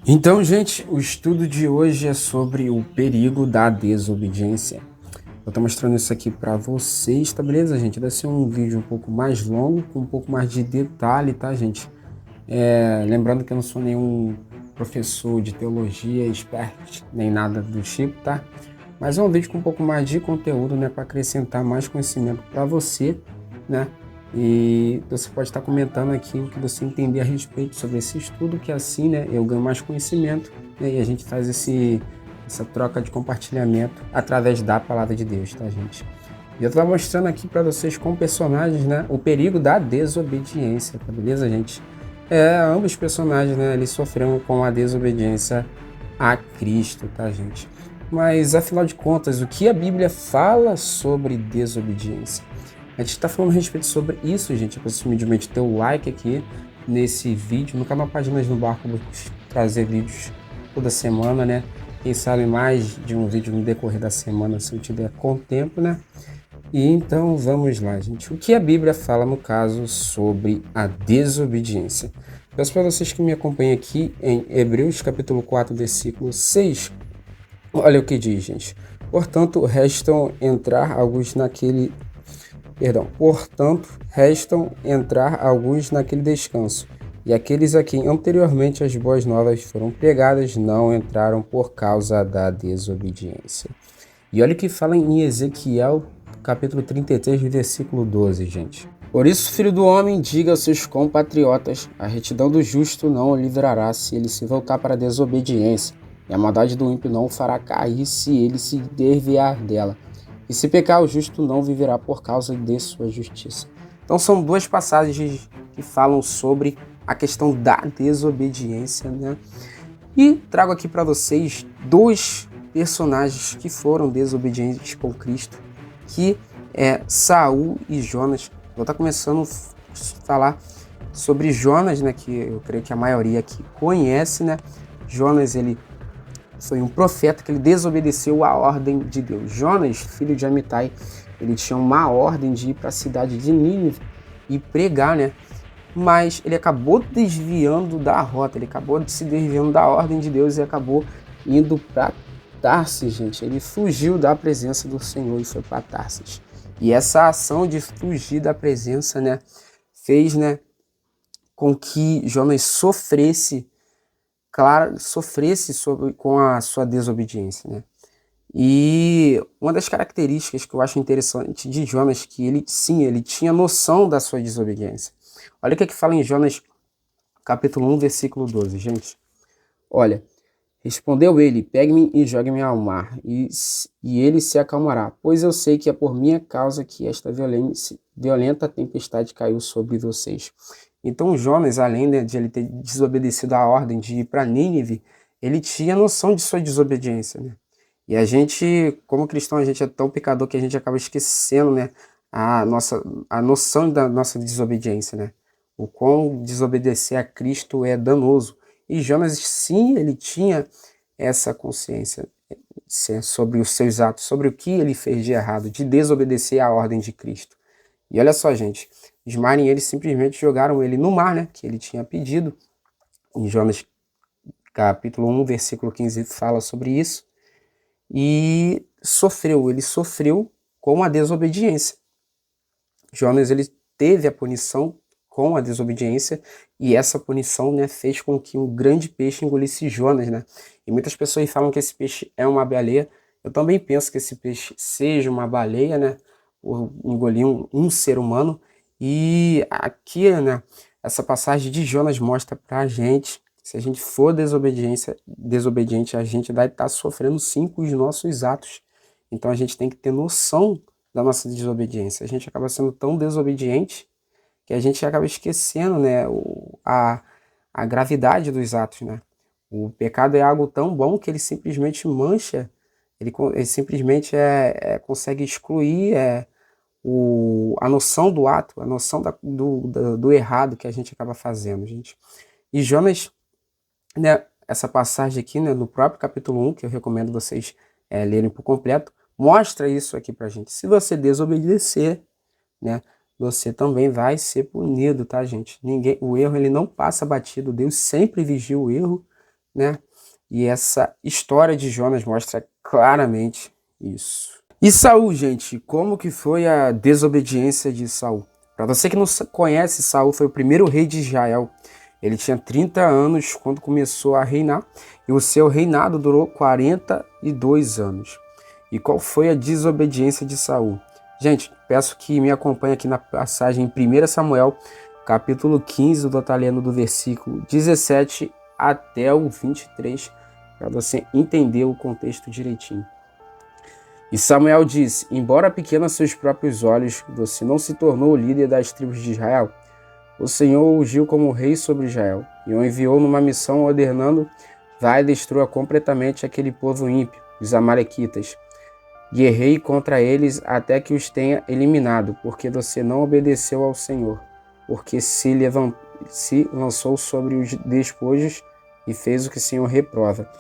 Então, gente, o estudo de hoje é sobre o perigo da desobediência. Eu estou mostrando isso aqui para vocês, tá beleza, gente? Vai ser um vídeo um pouco mais longo, com um pouco mais de detalhe, tá, gente? Lembrando que eu não sou nenhum professor de teologia, expert, nem nada do tipo, tá? Mas é um vídeo com um pouco mais de conteúdo, né, para acrescentar mais conhecimento para você, né? E você pode estar comentando aqui o que você entender a respeito sobre esse estudo, que assim, né, eu ganho mais conhecimento, né, e a gente faz essa troca de compartilhamento através da palavra de Deus, tá, gente? E eu estou mostrando aqui para vocês com personagens, né, o perigo da desobediência, tá beleza, gente? Ambos os personagens, né, eles sofreram com a desobediência a Cristo, tá, gente? Mas, afinal de contas, o que a Bíblia fala sobre desobediência? A gente está falando a respeito sobre isso, gente. Eu preciso humildemente ter o like aqui nesse vídeo. No canal Páginas no Barco, eu vou trazer vídeos toda semana, né? Quem sabe mais de um vídeo no decorrer da semana, se eu tiver com tempo, né? E então vamos lá, gente. O que a Bíblia fala no caso sobre a desobediência? Peço para vocês que me acompanhem aqui em Hebreus capítulo 4, versículo 6. Olha o que diz, gente. Portanto, restam entrar alguns naquele descanso. E aqueles a quem anteriormente as boas novas foram pregadas não entraram por causa da desobediência. E olha o que fala em Ezequiel, capítulo 33, versículo 12, gente. Por isso, filho do homem, diga aos seus compatriotas, a retidão do justo não o livrará se ele se voltar para a desobediência, e a maldade do ímpio não o fará cair se ele se desviar dela. E se pecar, o justo não viverá por causa de sua justiça. Então são duas passagens que falam sobre a questão da desobediência, né? E trago aqui para vocês dois personagens que foram desobedientes com Cristo, que é Saul e Jonas. Vou estar começando a falar sobre Jonas, né, que eu creio que a maioria aqui conhece, né? Jonas, ele foi um profeta que ele desobedeceu à ordem de Deus. Jonas, filho de Amitai, ele tinha uma ordem de ir para a cidade de Nínive e pregar, né? Mas ele acabou desviando da rota, ele acabou se desviando da ordem de Deus e acabou indo para Tarsis, gente. Ele fugiu da presença do Senhor e foi para Tarsis. E essa ação de fugir da presença, né, fez, né, com que Jonas sofresse com a sua desobediência, né? E uma das características que eu acho interessante de Jonas, que ele tinha noção da sua desobediência. Olha o que fala em Jonas capítulo 1, versículo 12, gente. Olha, respondeu ele, pegue-me e jogue-me ao mar, e ele se acalmará, pois eu sei que é por minha causa que esta violenta tempestade caiu sobre vocês. Então Jonas, além, né, de ele ter desobedecido a ordem de ir para Nínive, ele tinha noção de sua desobediência, né? E a gente, como cristão, a gente é tão pecador que a gente acaba esquecendo, né, a noção da nossa desobediência, né? O quão desobedecer a Cristo é danoso. E Jonas, sim, ele tinha essa consciência sobre os seus atos, sobre o que ele fez de errado, de desobedecer à ordem de Cristo. E olha só, gente, os marinheiros simplesmente jogaram ele no mar, né, que ele tinha pedido. Em Jonas capítulo 1, versículo 15 fala sobre isso. E ele sofreu com a desobediência. Jonas, ele teve a punição com a desobediência, e essa punição, né, fez com que um grande peixe engolisse Jonas, né? E muitas pessoas falam que esse peixe é uma baleia. Eu também penso que esse peixe seja uma baleia, né? Por engolir um ser humano. E aqui, né, essa passagem de Jonas mostra pra gente, se a gente for desobediente, a gente vai estar sofrendo sim com os nossos atos. Então a gente tem que ter noção da nossa desobediência. A gente acaba sendo tão desobediente que a gente acaba esquecendo, né, a gravidade dos atos, né? O pecado é algo tão bom que ele simplesmente mancha, ele simplesmente consegue excluir a noção do ato, a noção do errado que a gente acaba fazendo, gente. E Jonas, né, essa passagem aqui, né, no próprio capítulo 1, que eu recomendo vocês lerem por completo, mostra isso aqui pra gente. Se você desobedecer, né, você também vai ser punido, tá, gente? O erro, ele não passa batido. Deus sempre vigia o erro né? E essa história de Jonas mostra claramente isso. E Saul, gente, como que foi a desobediência de Saul? Para você que não conhece, Saul foi o primeiro rei de Israel. Ele tinha 30 anos quando começou a reinar e o seu reinado durou 42 anos. E qual foi a desobediência de Saul? Gente, peço que me acompanhe aqui na passagem em 1 Samuel, capítulo 15, eu vou estar lendo do versículo 17 até o 23, para você entender o contexto direitinho. E Samuel disse: embora pequeno aos seus próprios olhos, você não se tornou o líder das tribos de Israel. O Senhor o ungiu como rei sobre Israel e o enviou numa missão ordenando: vai e destrua completamente aquele povo ímpio, os amalequitas. Guerrei contra eles até que os tenha eliminado, porque você não obedeceu ao Senhor, porque se lançou sobre os despojos e fez o que o Senhor reprova.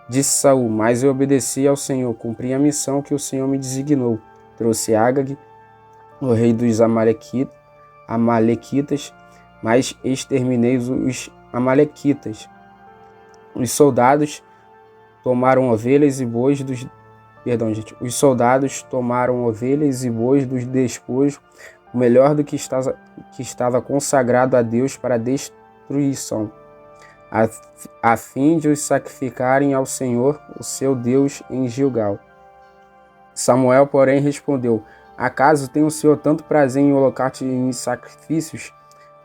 Disse Saul: mas eu obedeci ao Senhor, cumpri a missão que o Senhor me designou. Trouxe Agag, o rei dos amalequitas, mas exterminei os amalequitas. Os soldados tomaram ovelhas e bois dos Os soldados tomaram ovelhas e bois dos despojos, o melhor do que estava consagrado a Deus para a destruição, a fim de os sacrificarem ao Senhor, o seu Deus, em Gilgal. Samuel, porém, respondeu: acaso tem o Senhor tanto prazer em holocaustos e em sacrifícios,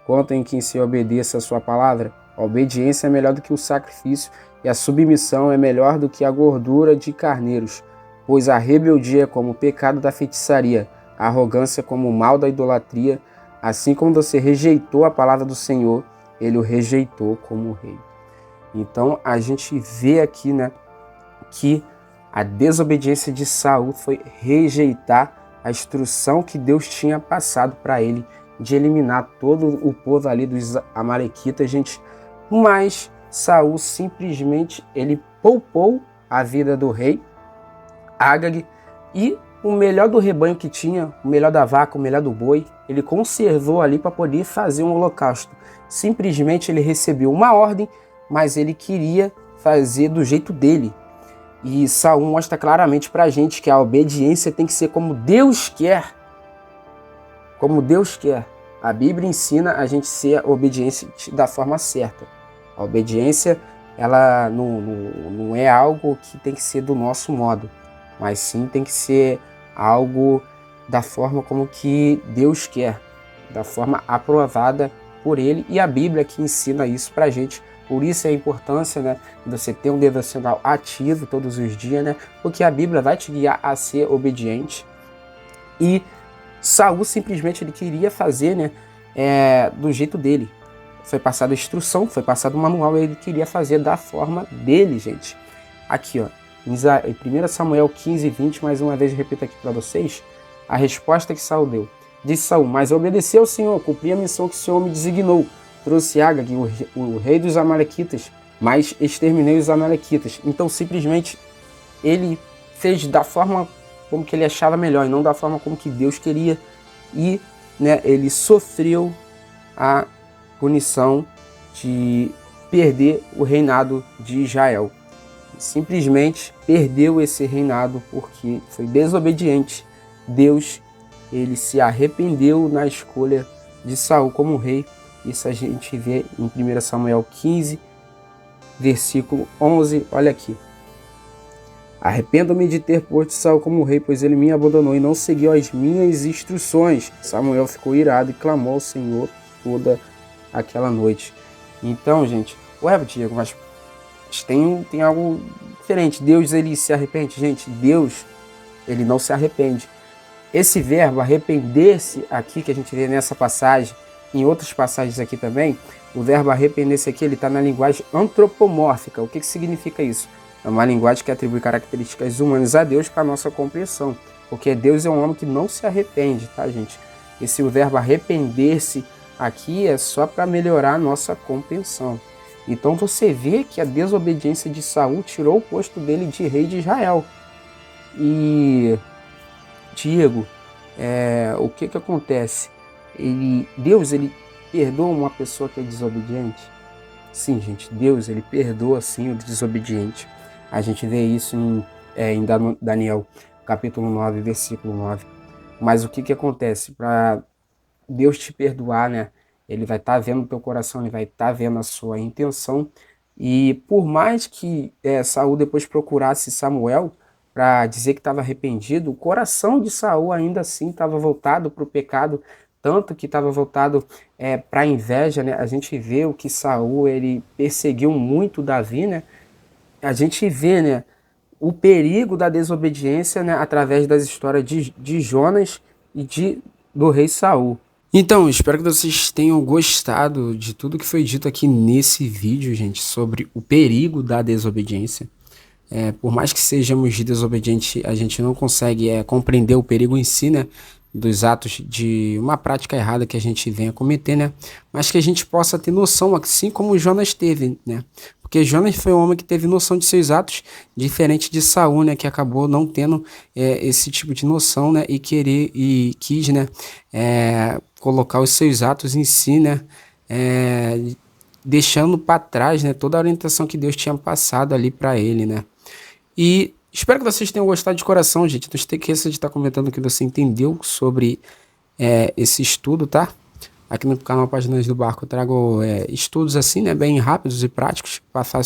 quanto em que se obedeça a sua palavra? A obediência é melhor do que o sacrifício, e a submissão é melhor do que a gordura de carneiros. Pois a rebeldia é como o pecado da feitiçaria, a arrogância como o mal da idolatria. Assim como você rejeitou a palavra do Senhor, ele o rejeitou como rei. Então a gente vê aqui, né, que a desobediência de Saul foi rejeitar a instrução que Deus tinha passado para ele de eliminar todo o povo ali dos amalequitas, gente. Mas Saul simplesmente ele poupou a vida do rei Agag e o melhor do rebanho que tinha, o melhor da vaca, o melhor do boi, ele conservou ali para poder fazer um holocausto. Simplesmente ele recebeu uma ordem, mas ele queria fazer do jeito dele. E Saul mostra claramente para a gente que a obediência tem que ser como Deus quer. Como Deus quer. A Bíblia ensina a gente ser obediente da forma certa. A obediência, ela não é algo que tem que ser do nosso modo, mas sim tem que ser algo da forma como que Deus quer, da forma aprovada por Ele, e a Bíblia que ensina isso pra gente. Por isso a importância, né, de você ter um devocional ativo todos os dias, né, porque a Bíblia vai te guiar a ser obediente. E Saul simplesmente ele queria fazer, né, do jeito dele. Foi passada a instrução, foi passado o manual, e ele queria fazer da forma dele, gente. Aqui, ó. Em 1 Samuel 15, 20, mais uma vez eu repito aqui para vocês, a resposta que Saul deu. Disse Saul: mas eu obedeci ao Senhor, cumpri a missão que o Senhor me designou. Trouxe Agag, o rei dos amalequitas, mas exterminei os amalequitas. Então, simplesmente, ele fez da forma como que ele achava melhor, e não da forma como que Deus queria. E, né, ele sofreu a punição de perder o reinado de Israel. Simplesmente perdeu esse reinado porque foi desobediente. Deus, ele se arrependeu na escolha de Saul como rei. Isso a gente vê em 1 Samuel 15, versículo 11. Olha aqui. Arrependo-me de ter posto Saul como rei, pois ele me abandonou e não seguiu as minhas instruções. Samuel ficou irado e clamou ao Senhor toda aquela noite. Então, gente, Diego, mas tem algo diferente. Deus, ele se arrepende? Gente, Deus, ele não se arrepende. Esse verbo arrepender-se aqui, que a gente vê nessa passagem, em outras passagens aqui também, o verbo arrepender-se aqui, ele está na linguagem antropomórfica. O que significa isso? É uma linguagem que atribui características humanas a Deus para a nossa compreensão. Porque Deus é um homem que não se arrepende, tá, gente? Esse verbo arrepender-se aqui é só para melhorar a nossa compreensão. Então você vê que a desobediência de Saul tirou o posto dele de rei de Israel. E, Diego, o que acontece? Deus, ele perdoa uma pessoa que é desobediente? Sim, gente, Deus, ele perdoa sim o desobediente. A gente vê isso em Daniel, capítulo 9, versículo 9. Mas o que acontece? Para Deus te perdoar, né? Ele vai estar vendo o teu coração, ele vai estar vendo a sua intenção. E por mais que Saul depois procurasse Samuel para dizer que estava arrependido, o coração de Saul ainda assim estava voltado para o pecado, tanto que estava voltado para a inveja, né? A gente vê o que Saul ele perseguiu muito Davi, né? A gente vê, né, o perigo da desobediência, né, através das histórias de Jonas e do rei Saul. Então, espero que vocês tenham gostado de tudo que foi dito aqui nesse vídeo, gente, sobre o perigo da desobediência. Por mais que sejamos desobedientes, a gente não consegue compreender o perigo em si, né? Dos atos de uma prática errada que a gente venha cometer, né? Mas que a gente possa ter noção, assim como Jonas teve, né? Porque Jonas foi um homem que teve noção de seus atos, diferente de Saul, né? Que acabou não tendo esse tipo de noção, né? E quis, né? Colocar os seus atos em si, né? Deixando para trás, né? Toda a orientação que Deus tinha passado ali para ele, né? E espero que vocês tenham gostado de coração, gente. Não esqueça de estar comentando o que você entendeu sobre esse estudo, tá? Aqui no canal Páginas do Barco eu trago estudos assim, né? Bem rápidos e práticos,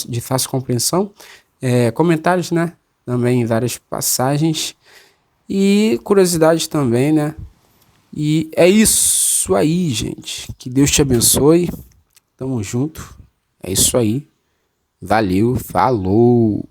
de fácil compreensão. Comentários, né? Também em várias passagens. E curiosidades também, né? E é isso aí, gente. Que Deus te abençoe. Tamo junto. É isso aí. Valeu, falou!